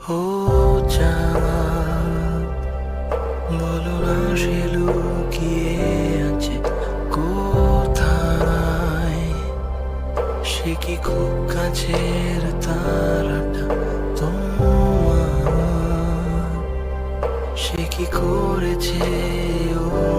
ও চাঁদ, বলো না সে লুকিয়ে আছে কোথায়? সে কি খুব কাছের তারাটা তোমার? সে কি করেছে ও